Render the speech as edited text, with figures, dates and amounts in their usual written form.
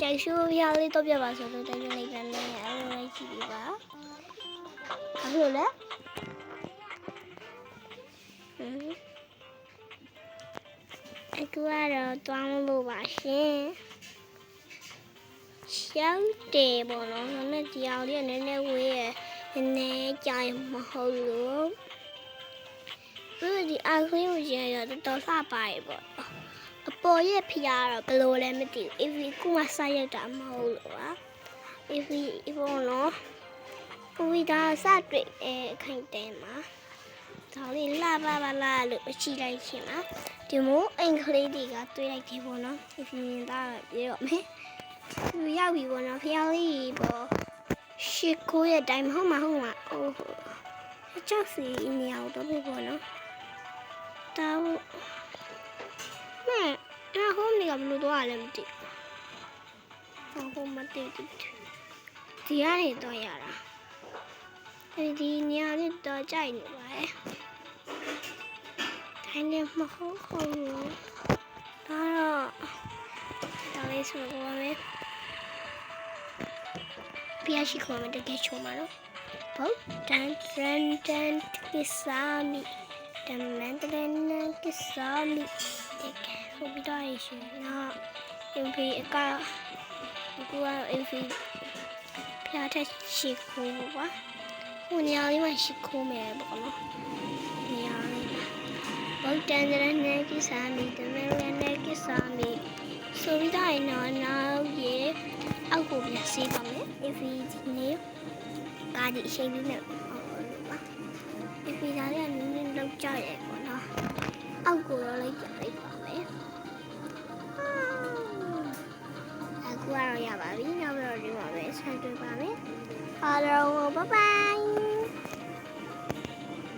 ကြိုက်ရှိုးဖျားလေးတော့ပြပါဆိုတော့တိုင်းနေလိုက်တယ်လည်းအဲ့လိုလိုက်ကြည့်ပါဘာလို့လဲအခုကတော့တွန်းလို့ပါရှင်ရှောင်းတယ်ပေါ့နော်။နဲ့ဒီအောင်လေးနည်းနည်းဝေးရနည်းနည်းကြာမဟုတ်လို့ဒီအခင်းကိုရရတော့လှပါရေပေါ့။အပေါ်ရဲ့ဖျားတော့ဘယ်လိုလဲမသိဘူး။ if ကူမဆိုင်ရတာမဟုတ်လို့ပါ။ if ဘောနော်။ဝီဒါစတွေ့ခိုင်တယ်မှာဒါလေးလှပါပါလားလို့အချိလိုက်ရှင်မှာဒီမို့အင်္ဂလိပ်တွေကတွေးလိုက်တယ်ပေါ့နော်။ if မြင်တာပြေတော့မယ်။ရောက်ပြီပေါ့နော်ဖျားလေးပေါ့ရှစ်ကိုရဲ့တိုင်ဟုတ်မှာအိုးကြောက်စီနေအောင်တော့ပြပေါ့နော်တောင်းမဲ့ဟိုနေကဘလို့တော့လည်းမသိဟိုမသိဒီကနေတော့ရတာဒီနေရာလေးတော့ကြိုက်နေပါရဲ့ထိုင်နေမဟုတ်ဘူးဒါလေးဆိုတော့မယ်ပြရရှိခေါ်မယ်တကယ်ချုံမှာနော်ဘုတ်တန်ကိစားမီတမန်တန်ကိစားမီတကယ်ဟိုပြီးတော့ရရှိနော်အင်ဖီအကကူအင်ဖီပြရတဲ့ရှိခိုးပါဟိုနေရာလေးမှာရှိခိုးမယ်ပေါ့နော်နေရာလေးဘုတ်တန်ကိစားမီတမန်ကိစားမီဆိုပြီးတော့နောက်ရေအောက်ကိုပြန်ဆေးပါမယ် if ဒီနေ့ကားဒီအချိန်လေးနဲ့လို့ပါ if ဒါလေးကနည်းနည်းလောက်ကြရဲပေါ့နော်အောက်ကိုတော့လိုက်ကြလိုက်ပါမယ်အခုကတော့ရပါပြီနောက်တော့ဒီမှာပဲဆက်တွေ့ပါမယ်အားလုံး bye bye